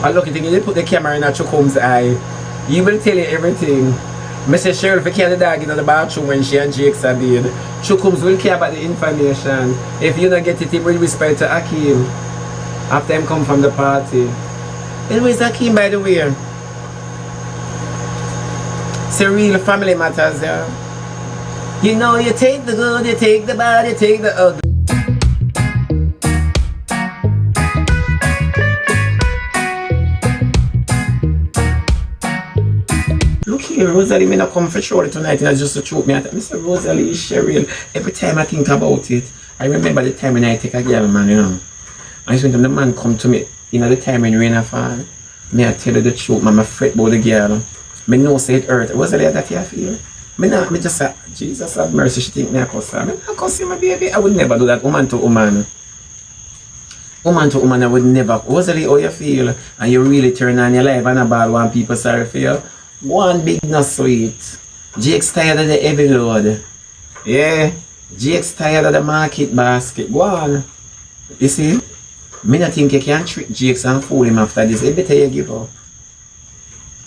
I look at thing, you put the camera in Chukum's eye, he will tell you everything. I say Sheryl, if you carry the dog in the bathroom when she and Jakes are dead, Chukums will care about the information. If you don't get it, he will whisper to Akeem after him come from the party. Anyways, Akeem, by the way, it's a real family matters, yeah. You know, you take the good, you take the bad, you take the ugly. Look here, Rosealee may not come for sure tonight, and I just to choke me at Mr. Rosealee, Sheryl. Every time I think about it, I remember the time when I take a girl, man, you know. I just when the man come to me, you know, the time when rain fall. Me I tell you the truth, man, I fret about the girl. Me know say it hurt. Rosealee, that you feel? Me just say, Jesus have mercy, she think me a cuss her. I not cuss my baby. I would never do that, woman to woman. Woman to woman, I would never. Rosealee, how you feel? And you really turn on your life and a ball when people sorry for you. One big not sweet. Jakes tired of the heavy load. Yeah. Jakes tired of the market basket. Go on. You see? Me not think you can trick Jakes and fool him after this. It better you give up.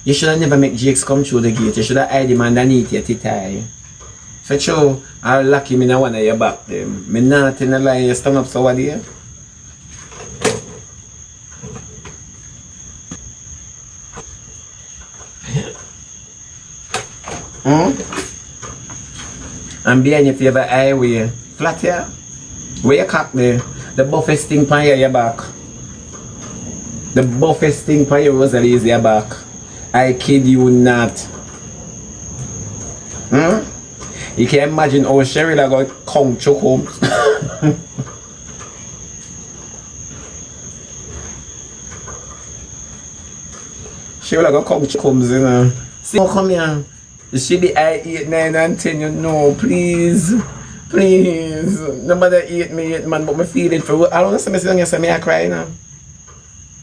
You should have never make Jakes come through the gate. You should have hide him underneath your tie. For sure, I'll lock him in one of your back them. Me not in a lie, you stand up so what do you? And behind your favorite highway, flat here, where you cock there, the buffest thing pan your back. The buffest thing pan your Rosealee is your back. I kid you not. You can imagine how Sheryl are going to come choke home. Sheryl are going to come choke home, you know. See, come here. She be 8, 9, and 10, you know, please. Please. Nobody 8 man, but me feel it for I don't know something you say me I cry, you know.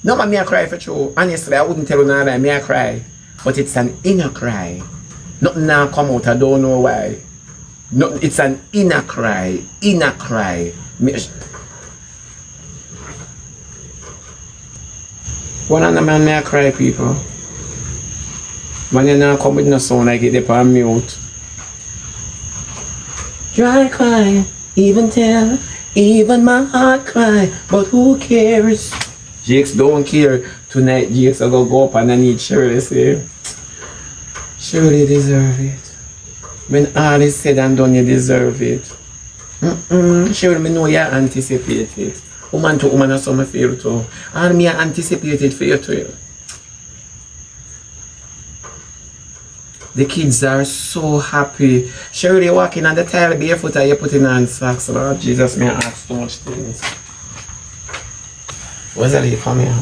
No man, me I cry for true. Honestly, I wouldn't tell you none that me I cry. But it's an inner cry. Nothing now come out, I don't know why. No, it's an inner cry. Inner cry. One other man may I cry, people. When you now come with no sound, I get it on mute. Dry cry, even tell, even my heart cry, but who cares? Jakes don't care. Tonight, Jakes are gonna go up and I need Sheryl, say. Sheryl, you deserve it. When all is said and done, you deserve it. Sheryl, me know you anticipate it. Woman to woman, that's how I feel too. And me anticipate it for you too. The kids are so happy. Sheryl, you walking on the tile barefoot and you putting on socks. Lord Jesus, me ask too much things. Rosealee, come here.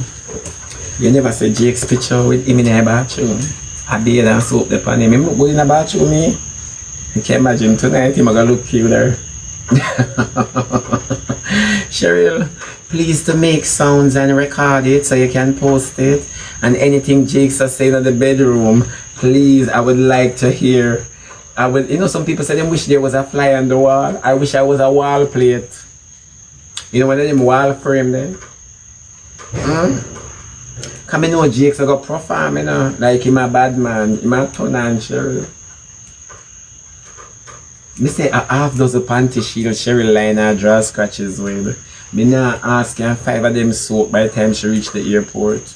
You never see Jake's picture with him in the bathroom. I bathe and soap the pan him. Him go in the bathroom, me. You can imagine tonight him gonna look cuter. Sheryl, please to make sounds and record it so you can post it. And anything Jakes are saying in the bedroom, please, I would like to hear. You know, some people say they wish there was a fly on the wall. I wish I was a wall plate. You know, one of them wall frame then. Come in, know Jakes I got perform, you know, like him a bad man, him a turn on Sheryl. Me say a half dozen panty shield Sheryl line her draw scratches with. Me now ask her 5 of them soap by the time she reach the airport.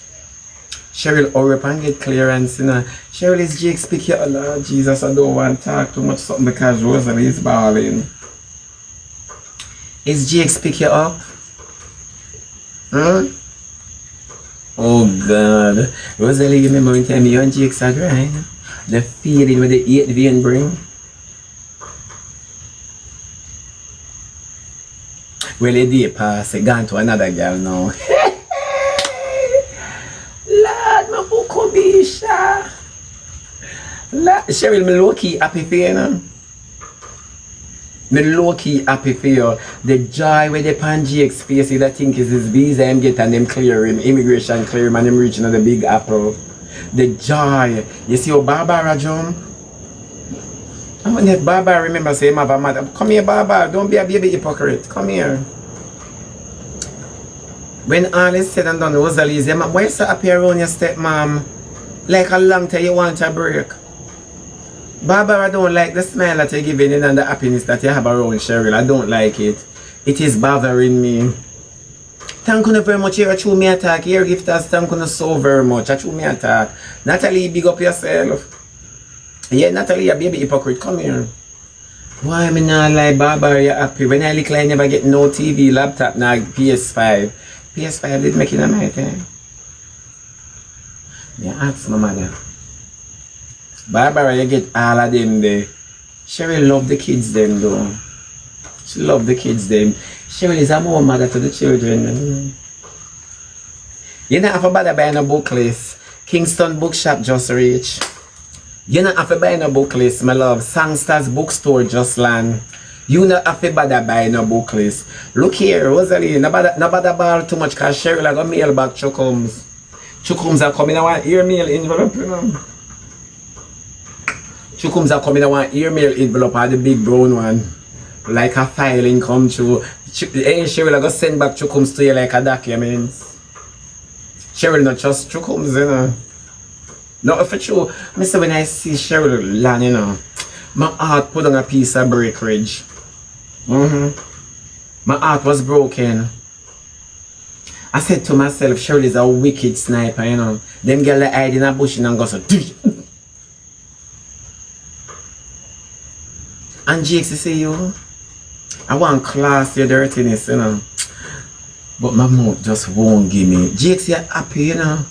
Sheryl, hurry up and get clearance, you know. Sheryl, is Jakes pick you? Oh Lord Jesus, I don't want to talk too much something because Rosealee is bawling. Is Jakes pick you up? Oh God. Rosealee, you remember when time you and Jakes are grind? The feeling with the 8th vein bring? Well, a day pass, it gone to another girl now. Lord, my buko bisha. Sheryl, me low-key happy for you, you know? Me low-key happy for you. The joy with the pan Jakes face, I think is his visa him get and them clear him, immigration clear him and him reaching the big apple. The joy. You see how Barbara jump? And when that Barbara remember say him have a mother. Come here, Barbara, don't be a baby hypocrite. Come here. When all is said and done, Rosalie, say, why you so happy around your stepmom? Like a long time you want a break. Barbara don't like the smile that you're giving in and the happiness that you have around Sheryl. I don't like it. It is bothering me. Thank you very much. You're a true me attack. Here gifters, thank you so very much. A true me attack. Natalie, big up yourself. Yeah, Natalie, a baby hypocrite. Come here. Why am I not like Barbara? You're happy. When I look like I never get no TV, laptop, now PS5. PS5 did make it a my time. Yeah, ask my mother. Barbara, you get all of them there. Sheryl love the kids them though. She love the kids them. Sheryl is a more mother to the children. You don't have to bother buying a book list. Kingston Bookshop just reach. You don't have to buy no book list, my love. Songsters Bookstore just land. You don't have to bother buying a book list. Look here, Rosalie, no bother ball too much because Sheryl I got mail back chukums. Chukums are coming out ear mail envelope, you know. Chukums are coming out ear mail envelope or the big brown one. Like a filing come through. Hey Sheryl I got send back chukums to you like a document. Sheryl not just chukums, you know. No, for true, Mr. When I see Sheryl land, you know, my heart put on a piece of breakage. My heart was broken. I said to myself, Sheryl is a wicked sniper, you know. Them girl that hide in a bush and go so. And Jakes, you see you? I want class your dirtiness, you know. But my mouth just won't give me. Jakes, you're happy, you know.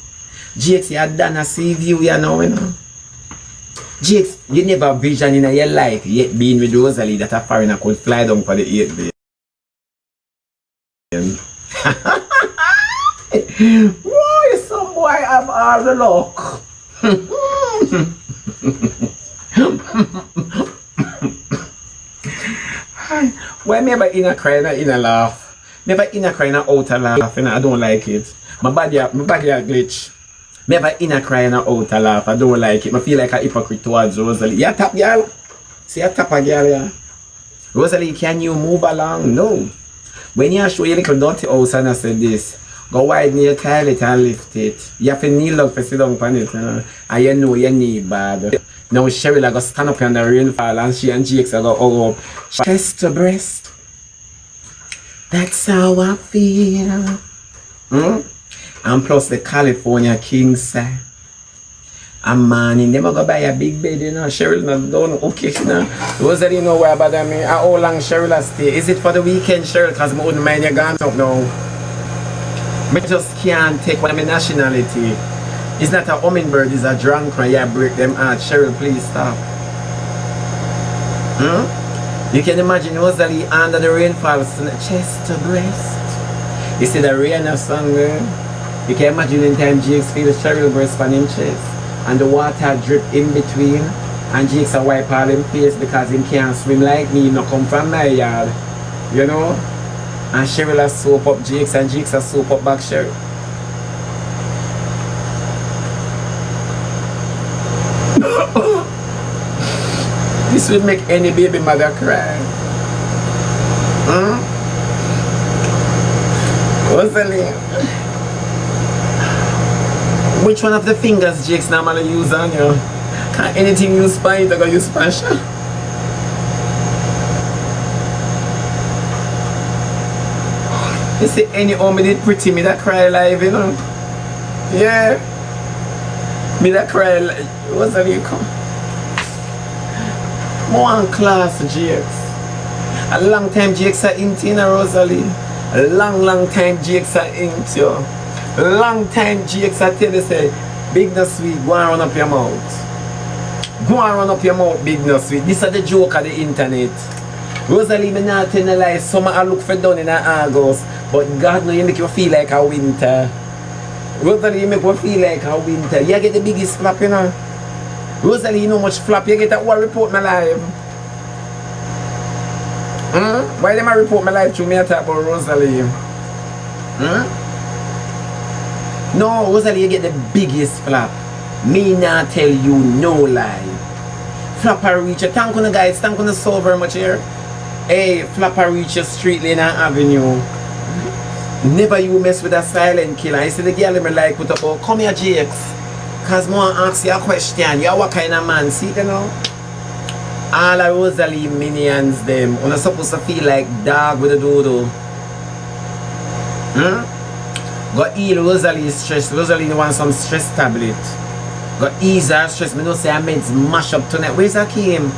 Jakes, you had done a sea view, you know. Jakes, you never vision in your life yet being with Rosalie that a foreigner could fly down for the 8th day. Whoa, you some boy have all the luck. Why never in a cry and in a laugh? Never in a cry and out a laugh, and I don't like it. My body a glitch. Never in a cry and out a laugh. I don't like it. I feel like a hypocrite towards Rosalie. Yeah, tap girl. See a tap a girl, yeah. Rosalie, can you move along? No. When you show your little dirty house and I said this, go widen your toilet and lift it. You have to kneel down for sit down on it, you know. And you know your knee bad. Now Sheryl I go stand up in the rainfall and she and Jakes I go hug up. Chest to breast. That's how I feel. And plus the California king side. And man, in them I go buy a big bed, you know. Sheryl not done okay, you know. Rosalie know where about me. How long Sheryl I stay? Is it for the weekend, Sheryl? Because I wouldn't mind you gone up now. I just can't take my nationality. It's not a hummingbird, it's a drunk cry. Yeah, break them out. Sheryl, please stop. You can imagine Rosalie under the rainfall, chest to breast. You see the rain of song there? You can imagine in time Jakes feels Sheryl breast on him chest and the water drip in between and Jakes a wipe all him face because he can't swim like me, he no come from my yard. You know? And Sheryl a soap up Jakes and Jakes a soap up back Sheryl. This would make any baby mother cry. Rosalie, which one of the fingers Jakes normally use on you? Can't anything use spine, they're gonna use splash. You see any homie did pretty, me that cry live, you know? Yeah. Me that cry live. Rosalie, come. More class Jakes. A long time Jakes are into you, Rosalie. A long time Jakes are into you. A long time Jakes are tell you say, big no sweet, go and run up your mouth. Go and run up your mouth, big no sweet. This is the joke of the internet. Rosalie, me not tell you lie, summer I look for done in August. But God know you make you feel like a winter. Rosalie, you make you feel like a winter. You get the biggest flap, you know. Rosalie, you know much flap, you get that one report my life. Why them I report my life through me I talk about Rosalie? No, Rosalie, you get the biggest flap. Me not tell you no lie. Flapper reach you. Thank you guys, thank you so very much here. Hey, Flapper reach your street lane and avenue. Never you mess with a silent killer. I see the girl me like put up, oh, come here, Jakes. Cause I want to ask you a question. You are what kind of man? See, you know? All the Rosealee minions, them. You're supposed to feel like dog with a doodle. Go heal Rosealee stress. Rosealee wants some stress tablet. Go ease her stress. Me know say I meant mash up tonight. Where's Akeem?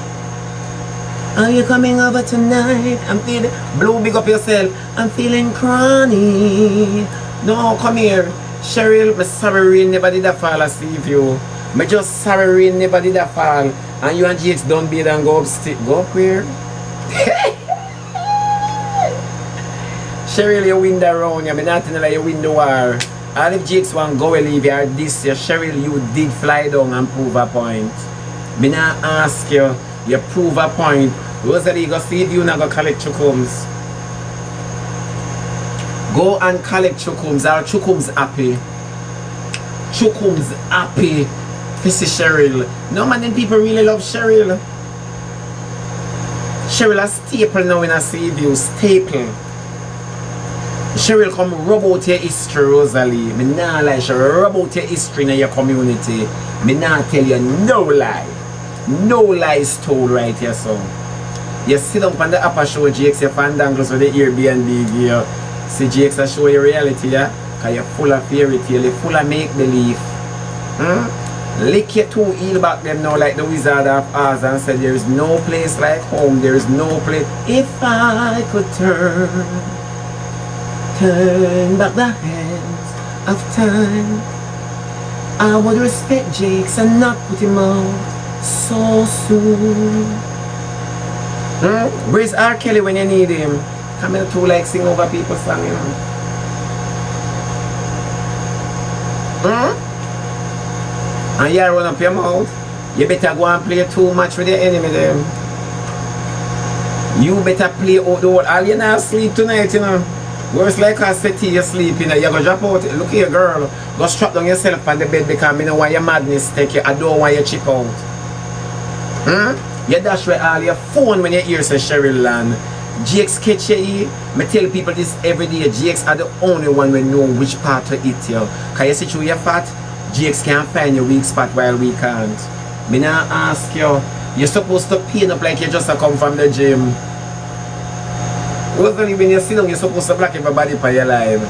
Are you coming over tonight? I'm feeling blue, big up yourself. I'm feeling chronic. No, come here. Sheryl, me sorry rain never did a fall asleep you. Me just sorry rain never did a fall. And you and Jakes don't bathe and go upstairs. Go up where? Sheryl, you win the round. You not like you win the war. All if Jakes want go leave you this year, Sheryl, you did fly down and prove a point. Me not ask you. You prove a point. Rosealee, go see if you not go collect chukums. Go and collect chukums. Our chukums happy. Chukums happy. This is Sheryl. No man, then people really love Sheryl. Sheryl a staple now in a see view. Staple. Sheryl come rub out your history, Rosealee. Me nah lie, Sheryl. Rub out your history in your community. Me nah tell you no lie. No lies told right here, so. You sit down on the upper show, Jakes, your fandangles with the Airbnb gear. See, Jakes, I show you reality, yeah? Because you're full of fairy tale, you're full of make-believe. Lick your two heel back them now like the Wizard of Oz and said, there is no place like home, there is no place. If I could turn back the hands of time, I would respect Jakes and not put him out so soon. Where's R. Kelly when you need him? Come in to like sing over people's song, you know. And you run up your mouth. You better go and play too much with your enemy them. You better play out the whole. All you not sleep tonight, you know. Worse like I said to you sleep, you know. You go drop out. Look here, girl. Go strap down yourself on the bed because I don't want your madness take you. I don't want you chip out. You dash with all your phone when you hear say Sheryl and Jakes catch you. I tell people this every day. Jakes are the only one who know which part to eat you. Can you see through your fat? Jakes can't find your weak spot while we can't. Me not ask you. You're supposed to paint up like you just come from the gym. Rosealee, when you sit down, you're supposed to block everybody for your life.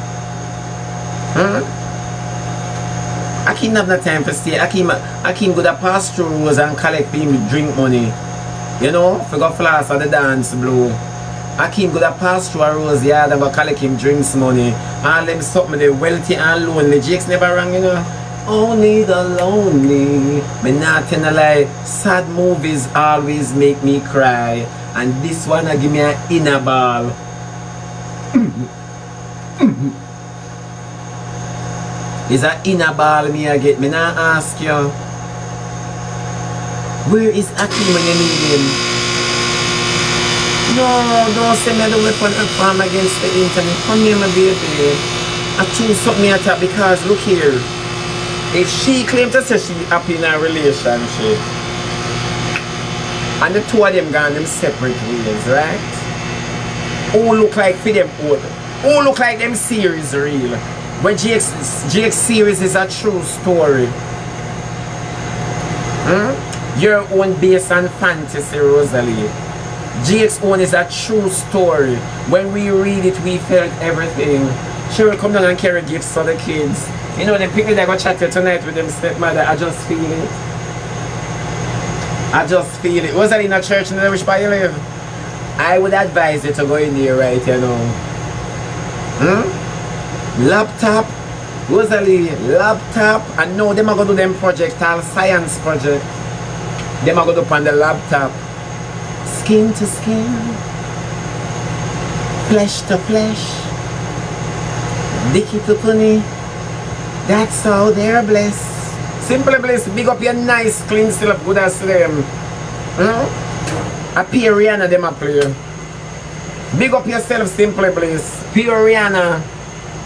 Akeem have no time for stay. Akeem go to pass through roads and collect people drink money. You know, if you go flash at the dance blow. Akeem go to pass through a rose yard and go collect him drinks money. All them something they wealthy and lonely. Jakes never rang, you know. Only the lonely. Me not tell a lie. Sad movies always make me cry. And this one give me an inner ball. Is an inner ball me I get. Me not ask you. Where is Akeem when you need him? No, don't send me the weapon and farm against the internet. Come here, my baby. I choose something at that because look here. If she claims to say she's happy in a relationship and the two of them gone them separate ways, right? Who look like for them old? Who look like them series real? When Jakes series is a true story. Your own based on fantasy, Rosealee. Jakes' own is a true story. When we read it, we felt everything. Sheryl come down and carry gifts for the kids. You know, the people that go chat to tonight with them stepmother, I just feel it. I just feel it. Was that in a church in which part you live? I would advise you to go in there, right, you know. Laptop, Rosealee, laptop, and no, them are going to do them project, all science project. Them are going to do on the laptop. Skin to skin, flesh to flesh, dicky to punny. That's how they're blessed. Simply blessed. Big up your nice, clean, still up good as them. A pure Rihanna, them a play. Big up yourself, simply blessed. Pure Rihanna.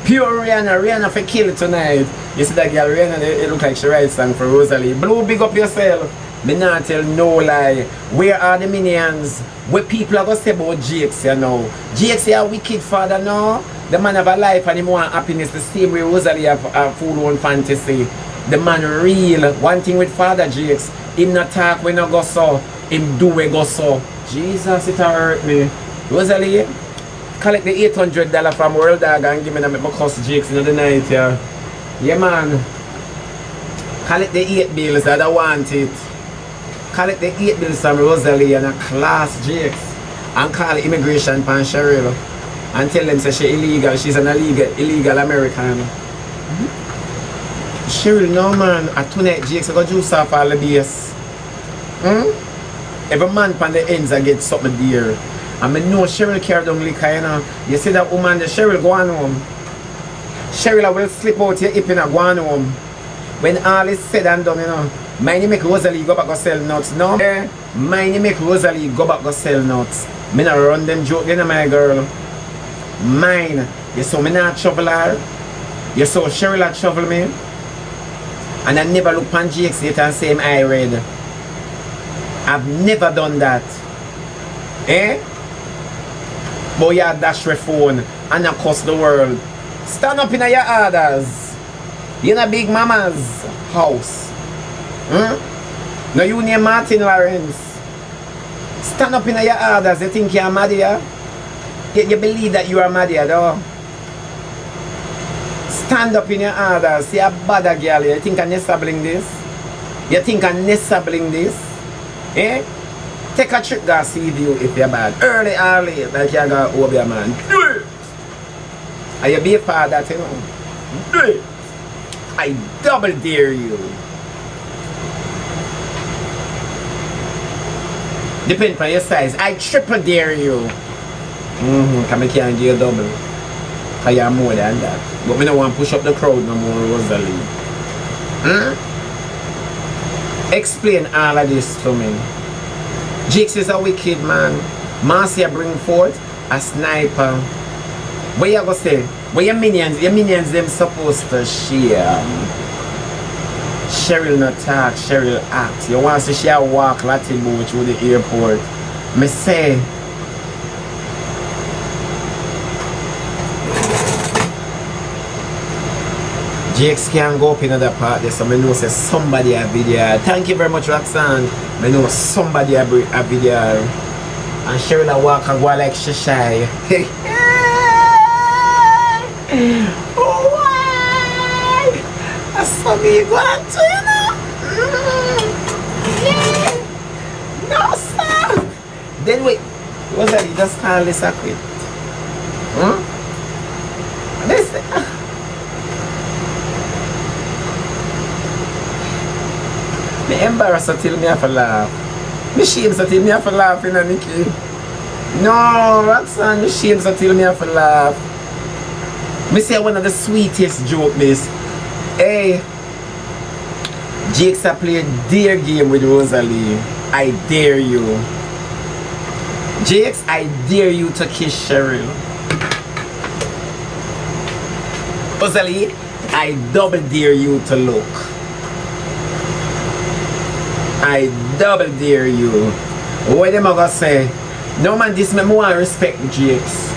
Pure Rihanna. Rihanna for kill tonight. You see that girl Rihanna, it look like she writes song for Rosealee. Blue, big up yourself. Me not tell no lie. Where are the minions? What people are going to say about Jakes, you know? Jakes is a wicked father, no? The man have a life and he want happiness the same way Rosalee have a full own fantasy. The man real. One thing with Father Jakes, him not talk when I go so, him do we go so. Jesus, it hurt me. Rosalee, collect the $800 from World Dog and give me them my cost Jakes in the night, yeah. Yeah, man. Collect the 8 bills that I want it. Collect the 8 bills from Rosalee and a class Jakes. And call immigration pan Sheryl. And tell them say she illegal, she's an illegal American. Sheryl, no man, at tonight Jakes I got juice off all the base. Every man pan the ends I get something there. And I know Sheryl carry down liquor, you know. You see that woman, the Sheryl go on home. Sheryl will slip out your hip and go on home. When all is said and done, you know, mine make Rosalee go back go sell nuts. No, mine make Rosalee go back go sell nuts. Me not run them joke, you know, my girl. Mine, you saw me not trouble her. You saw Sheryl had trouble me. And I never look on Jakes yet and say I read. I've never done that. Eh? But you dash your phone and you cuss the world. Stand up in your orders. You in a big mama's house. No, you near Martin Lawrence. Stand up in your orders. You think you're mad here? You believe that you are mad here, though? Stand up in your orders. You're a bad girl. You think I'm nesabling this? You think I'm nesabling this? Eh? Take a trip, go see you if you're bad. Early or late, like you're going to over your man. Do it! And you be a father, you know. Do it! I double dare you. Depends on your size. I triple dare you. Because I can't do you double. Because you're more than that. But I don't want to push up the crowd no more, Rosalee. Explain all of this to me. Jakes is a wicked man. Marcia bring forth a sniper. What you gonna say? What your minions them supposed to share. Sheryl not talk, Sheryl act. You want to see she walk Latin boat through the airport. Me say Jakes can go up in another part there, so I know say somebody a video. Thank you very much, Roxanne. I know somebody a video. And Sheryl a walk and go like she shy. Oh, why? That's so me going to, you know? Yeah. No, sir. Then wait. What's that? You just call this a quit. This. Me embarrassed till me have to laugh. Me shame till me have to laugh, you know, Nikki. No, Roxanne, me shame till me have to laugh. Me say one of the sweetest joke this. Hey, Jakes a play a dare game with Rosalee. I dare you. Jakes, I dare you to kiss Sheryl. Rosalee, I double dare you to look. I double dare you. What am I gonna say? No man, this make me want to respect Jakes.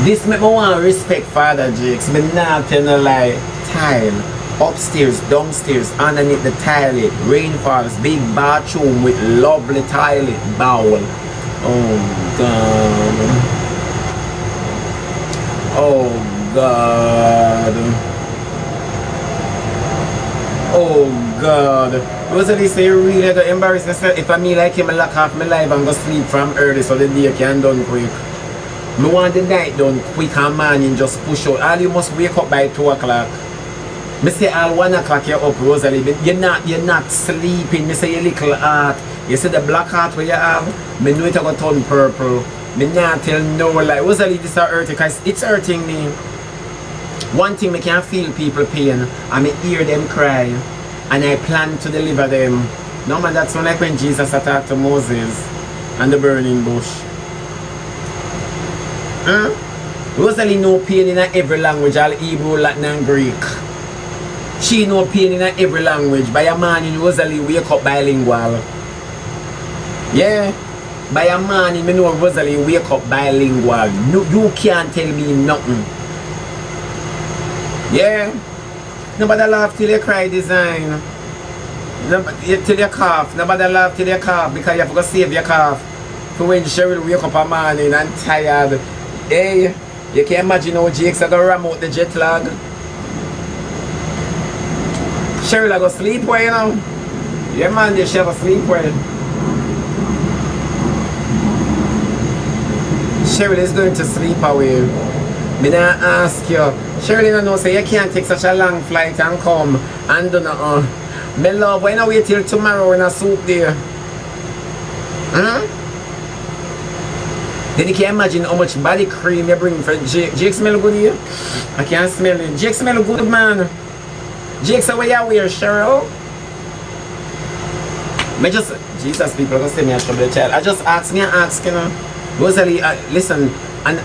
This make me want to respect Father Jakes. Me not tell no lie. Tile. Upstairs, downstairs, underneath the toilet. Rainfalls, big bathroom with lovely toilet bowl. Oh God. Oh God. Oh God. Rosalee say you really got embarrassed yourself. If I me like him, I lock off my life and go sleep from early so the day can done quick. Me want the night done quick and morning just push out. All you must wake up by 2 o'clock. Me say all 1 o'clock you're up, Rosalee. You're not sleeping. Me say your little heart. You see the black heart where you have? Me know it gonna turn purple. Me not tell no lie. Rosalee, this is hurting because it's hurting me. One thing, me can feel people pain and me hear them cry. And I plan to deliver them. No man, that's when like when Jesus attacked to Moses and the burning bush. Rosalee no pain in every language, all Hebrew, Latin and Greek. She know pain in every language. By a man in Rosealee wake up bilingual. Yeah. By a man in know Rosealee wake up bilingual. No, you can't tell me nothing. Yeah. Nobody laugh till you cry design. Nobody, till you cough. Nobody laugh till you cough because you have to go save your cough. For when Sheryl wake up a morning and tired. Hey, you can imagine how Jakes are gonna ram out the jet lag. Sheryl are gonna sleep well, you know. Yeah man, she have to sleep well. Sheryl is going to sleep away. Me not ask you. Sheryl, you know, say you can't take such a long flight and come and do nothing. Me love, why not wait till tomorrow in a soup there? Then you can imagine how much body cream you bring for Jake. Jake smell good here? I can't smell it. Jake smell good, man. Jake, so where you wear, Sheryl? Me just, Jesus, people are going to say me a trouble child. I just ask me, you know. Rosealee, listen, and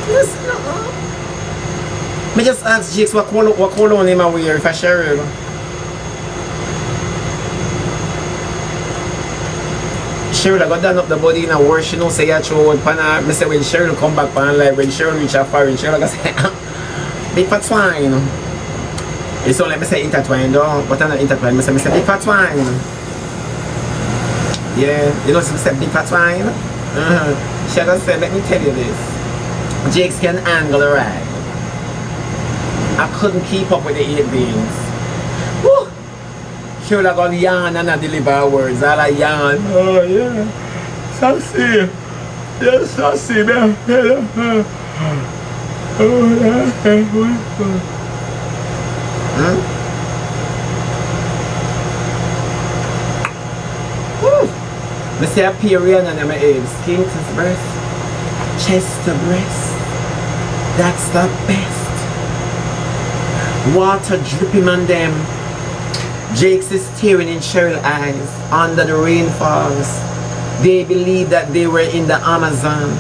listen, me just ask Jakes what cologne him a wear for Sheryl. Sheryl I got done up the body in a war, she know say you throw out pan her. Me say when Sheryl come back pan live, when Sheryl reach a foreign, Sheryl I say big fat twine. It's only me say intertwine though, but I'm not intertwine, me say big fat twine. Yeah, you know she said big fat twine? She just said, let me tell you this. Jakes can angle a ride. I couldn't keep up with the 8 beans. Woo! She would have gone yarn and not deliver words. All I yarn. Oh yeah. Sassy. Yes, sassy. I see a period and my head, skin to breast, chest to breast, that's the best. Water dripping on them. Jakes is staring in Sheryl's eyes under the rainfalls. They believed that they were in the Amazon.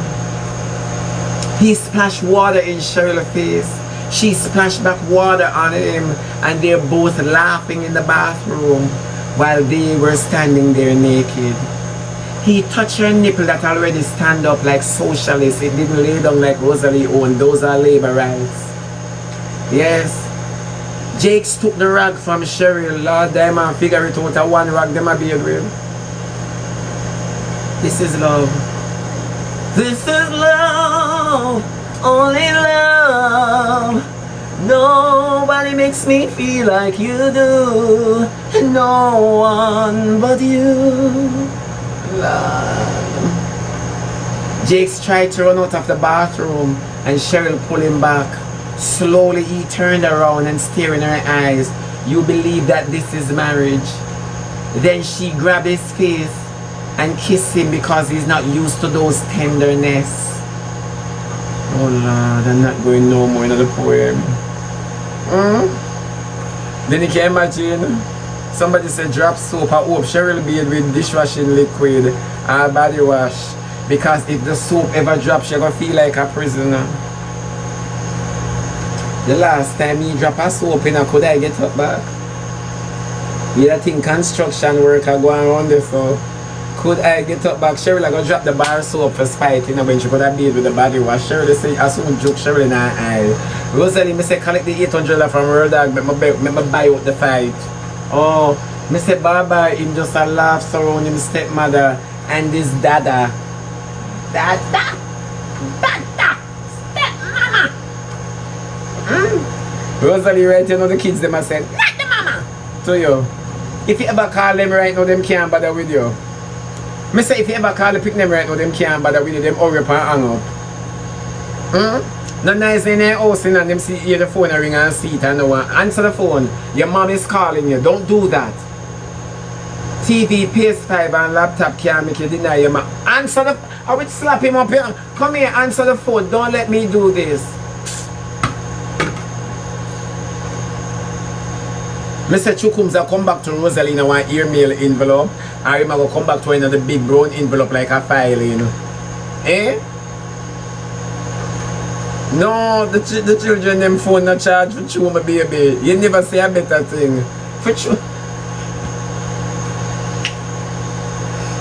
He splashed water in Sheryl's face. She splashed back water on him, and they're both laughing in the bathroom while they were standing there naked. He touched her nipple that already stand up like socialists. It didn't lay down like Rosealee owned. Those are labor rights. Yes. Jakes took the rag from Sheryl. Lord, them and figure it out. A one rag, them a be agreed. This is love. This is love. Only love. Nobody makes me feel like you do. No one but you. Lord. Jakes tried to run out of the bathroom and Sheryl pulled him back. Slowly he turned around and stared in her eyes. You believe that this is marriage? Then she grabbed his face and kissed him because he's not used to those tenderness. Oh Lord, I'm not going no more into the poem. Then you can imagine. Somebody said drop soap. I hope Sheryl bathe with dishwashing liquid or body wash. Because if the soap ever drops, you're going to feel like a prisoner. The last time he dropped a soap in, could I get up back? You think construction worker going around there, so could I get up back? Sheryl I go drop the bar soap for spite, you know, when she could have bathed with the body wash. Sheryl say, I soon joke Sheryl in her eye. Rosealee, me say collect the $800 from World Dog, make me buy out the fight. Oh, me say Baba, him just a laugh surround him stepmother and this dada. Dada, stepmama. Rosealee, right, you know the kids them a say, not the mama. To you. If you ever call them right now, them can't bother with you. Me say if you ever call the pick them right now, them can't bother with you, them hurry up and hang up. Not nice in their house and them see hear the phone ring and see it and no one answer the phone. Your mom is calling you. Don't do that. TV, PS5 and laptop can't make you deny your mom. Answer the I would slap him up here. Come here, answer the phone. Don't let me do this. Mr. Chukumza come back to Rosealee in one email envelope. Or him go come back to another big brown envelope like a file, you know. Eh? No, the children them phone not charge for true, my baby. You never say a better thing. For true.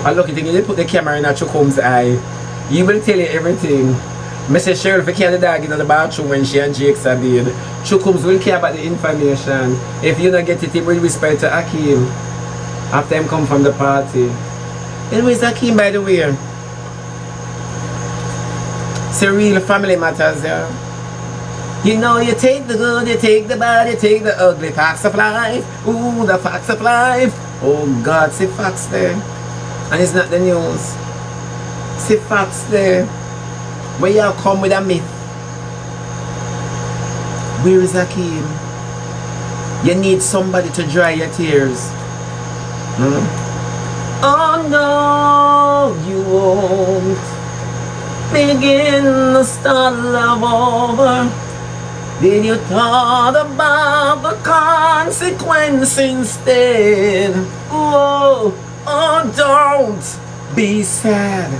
I look at you put the camera in a Chukum's eye. He will tell you everything. Mrs. Sheryl for carry the dog in the bathroom when she and Jakes are bed. Chukums will care about the information. If you don't get it, he will whisper to Akeem after him come from the party. Anyways, Akeem, by the way, it's a real family matters, yeah. You know, you take the good, you take the bad, you take the ugly. Facts of life. Ooh, the facts of life. Oh God, see facts there. And it's not the news. See facts there. Where you come with a myth. Where is Akeem? You need somebody to dry your tears. Oh no, you won't begin to start love over. Then you thought about the consequence instead. Oh, don't be sad.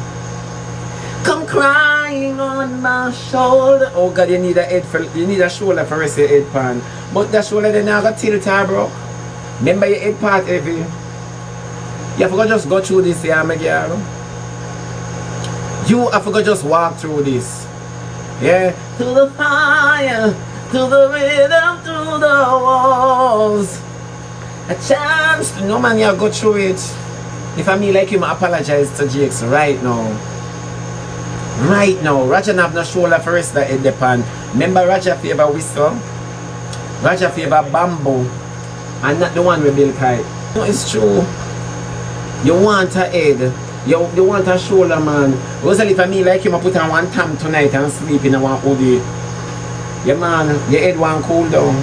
Come crying on my shoulder. Oh God, you need a shoulder for rest your head pan. But that shoulder then I got tilt her, bro. Remember your head part heavy. You have to just go through this, yeah, my girl. You have to just walk through this. Yeah. To the fire, to the rhythm, to the walls. A chance to no man, you go through it. If I mean like him, I apologize to Jakes right now. Right now, Roger have no shoulder for rest that head depend. Remember Roger favor whistle? Roger favor bamboo. And not the one with Bill Kite. No, it's true. You want a head. You want a shoulder, man. Rosalie, if I mean like him, I put on one tam tonight and sleep in a one hoodie. Yeah, man, your head won't cool down.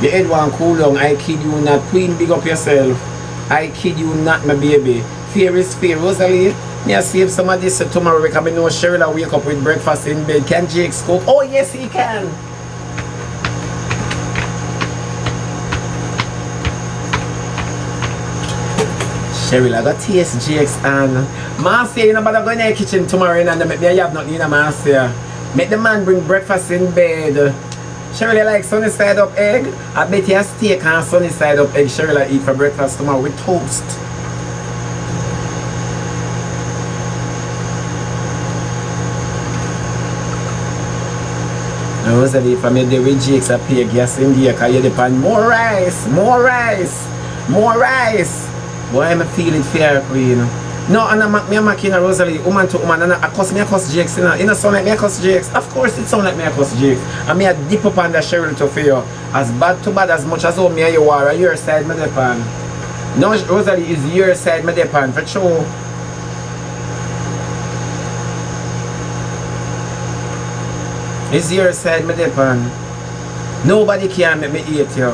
Your head won't cool down. I kid you not. Queen, big up yourself. I kid you not, my baby. Fear is fear. Rosalie, me I save some of this tomorrow because I know Sheryl will wake up with breakfast in bed. Can Jakes cook? Oh, yes, he can. Sheryl, I got taste Jakes and Marcia, you know, but I go in the kitchen tomorrow and make me have nothing in a Marcia. Make the man bring breakfast in bed. Sheryl, you like sunny side up egg? I bet you a steak and sunny side up egg Sheryl I eat for breakfast tomorrow with toast. I was that if I made the with Jakes I pay gas in there because you depend more rice. Boy, I'm feeling fair for you know. No, and I'm making a Rosalie, woman to woman, and I cuss Jakes, you know. It don't sound like me I cuss Jakes. Of course it sound like me I cuss Jakes. And me I dip up on the Sheryl to feel as bad to bad as much as how me and you are, your side me depend. No, Rosalie is your side me depend, for sure. It's your side me depend. Nobody can make me eat you.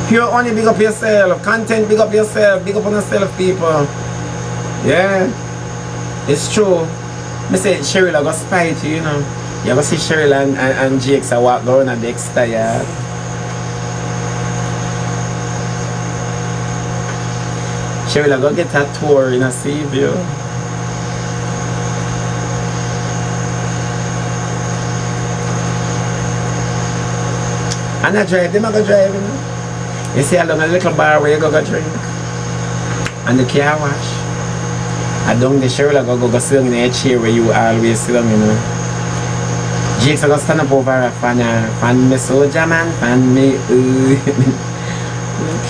Pure only big up yourself. Content big up yourself. Big up on yourself, people. Yeah. It's true. I say Sheryl I got spy to you know. You ever see Sheryl and Jakes I walk down at Dexter, yeah. Sheryl I go get a tour in a sea view. And I drive, them I go drive, you know. You see along a little bar where you go drink. And the car wash. I don't the Sheryl I go sit in a chair where you always sit down, you know. Jakes I go stand up over a fan me soldier man, fan me look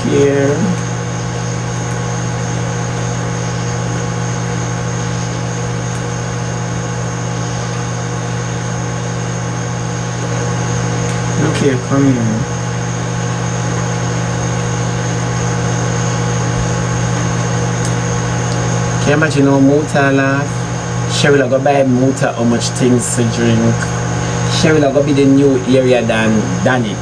here. Look here, come here. Can you imagine how Muta laugh? Sheryl I go buy Muta how much things to drink. Sheryl I go be the new area than it.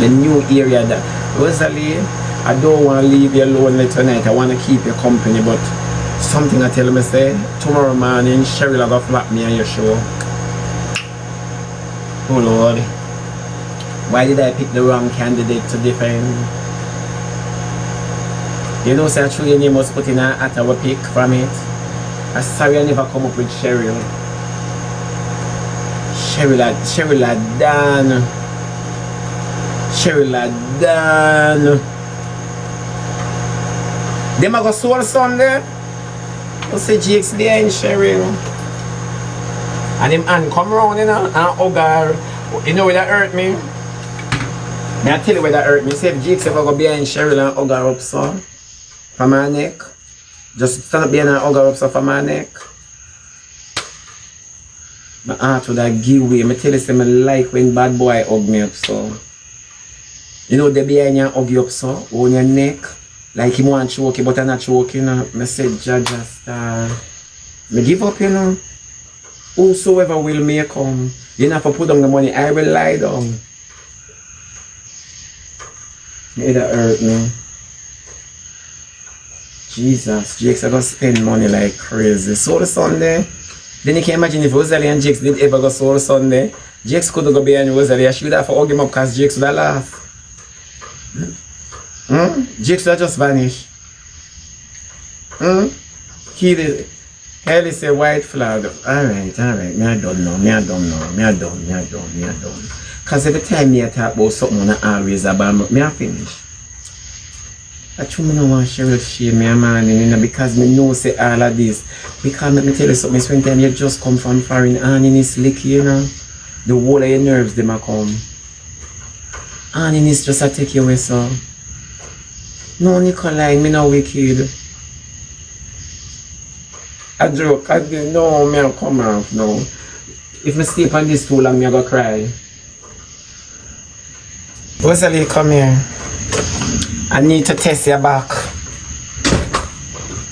The new area that Rosalie, I don't want to leave you lonely tonight. I want to keep you company, but something I tell me say tomorrow morning Sheryl I go flap me on your show. Oh Lord. Why did I pick the wrong candidate to defend? You know, say actually your name was put in a at our pick from it. I'm sorry I never come up with Sheryl. Sheryl had done. Sheryl had done. Them a go Soul Sunday. You see Jakes there in Sheryl. And him and come round, you know, and hug her. You know where that hurt me? May I tell you where that hurt me? See if Jakes ever go behind Sheryl and hug her up so from my neck. Just stand up behind her and hug her up so from my neck. My heart would have give way. I tell you say I like when bad boy hug me up so. You know they behind you and hug you up so on your neck. Like him want choke you but I'm not choking, you know. I said Jaja star. I give up, you know. Whosoever will may come. You don't have to put down the money. I will lie down. May that hurt me. Jesus, Jakes are gonna spend money like crazy. Soul Sunday. Then you can imagine if Rosalie and Jakes did ever go Soul Sunday. Jakes could go behind Rosalie. She would have to hug him up because Jakes would have laughed. Jakes would have just vanish. Kid, hell is a white flag. Alright. Me I don't know. Because every time me I talk about something I always about me I finish. I true me no want Sheryl shame me a man, you know, because me know say all of this. Because let me tell you something, when time you just come from foreign and in this lick, you know, the whole of your nerves them a come. And in this just a take you away so. No Nicoline, me no wicked. I joke, I do no me a come off no. If me stay on this too long, me a go cry. Rosalie, come here. I need to test your back.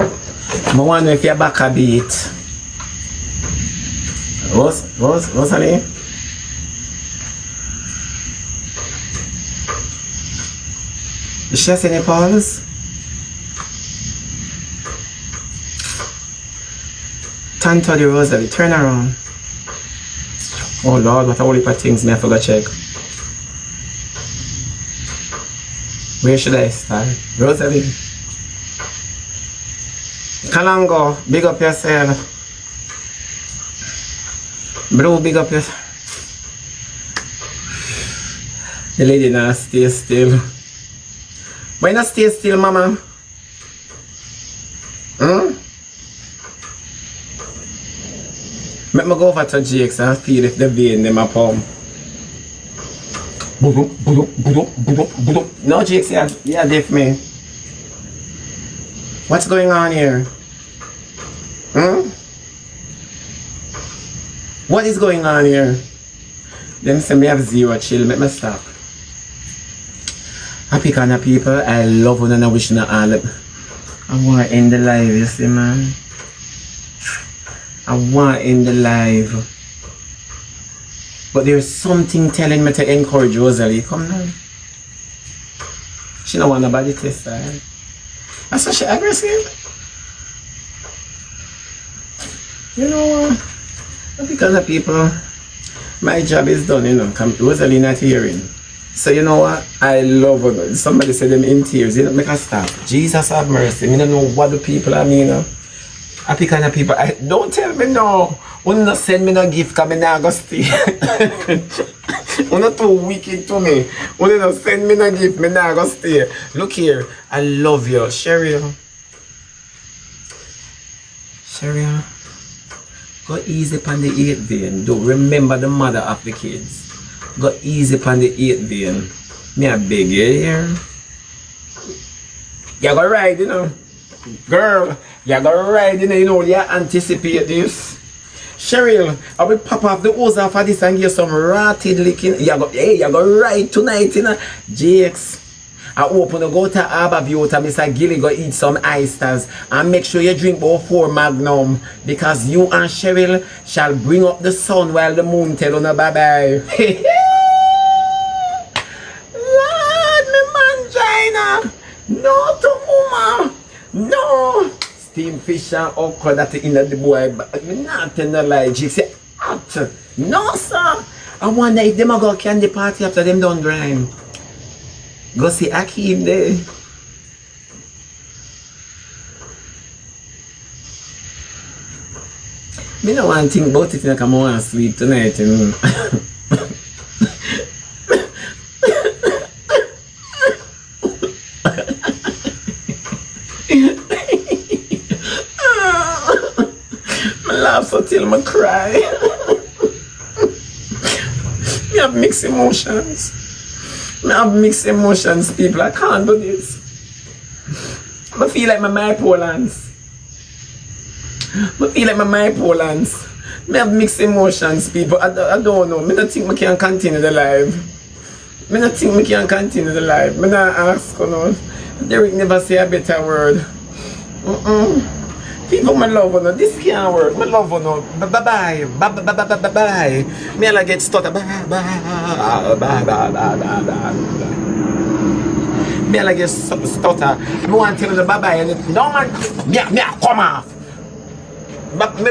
I wonder if your back a beat. Rosalie? Is she has any pulse? Turn to the Rosalie, turn around. Oh Lord, what a whole heap of things me I forgot check. Where should I start? Rosalie. Kalango, big up yourself. Bro, big up yourself. The lady now stay still. Why not stay still, mama? Let me go over to Jakes and feel if the vein them a pump. No, Jakes, yeah, deaf me. What's going on here? What is going on here? Them say me have zero chill, let me stop. Happy kind of people, I love when I wish you all. I want to end the live, you see, man. I want to end the live. But there's something telling me to encourage Rosalie. Come now. She don't want nobody test her. That's why she aggressive. You know what? Because of people, my job is done, you know. Rosalie not hearing. So you know what? I love it. Somebody said them in tears. You know, make us stop. Jesus have mercy. I don't know what the people I mean. Happy kind of people. Don't tell me no. When not send me no gift, because I not go stay. You're not too wicked to me. When you not send me no gift, I not go stay. Look here. I love you. Sheryl. Sheryl. Go easy upon the 8th vein. Do remember the mother of the kids. Go easy upon the 8th vein. Me a beg you here. You go ride, you know. Girl, you go ride, you know, you anticipate this. Sheryl, I will pop off the hose off of this and give some rotted licking. You go ride tonight, you know. Jakes, I open to go to Harborview to Mr. Gilly go eat some oysters and make sure you drink about 4 Magnum because you and Sheryl shall bring up the sun while the moon tell on a bye-bye. Lord, me mangina. No to mama. No. Steam fish and okra that in the boy. Me not tell no lie. She say, no sir. I wonder if them a go candy party after them done grind. Go see Akeem there. Me no want to think about it like I'm going to sleep tonight, you know. I laugh so till I cry. Me have mixed emotions. Me have mixed emotions, people. I can't do this. I feel like my bipolars. I feel like my bipolars. Me have mixed emotions, people. I don't know. Me don't think I can continue the life. Me don't think I can continue the life. Me not ask, you know. Derek never say a better word. People, my love, you know. This can't work. My love, you know. Bye-bye. Bye-bye. Me I get stutter. Bye-bye. Me I get stutter. I want to tell you the bye-bye. No, man. Me come off. But me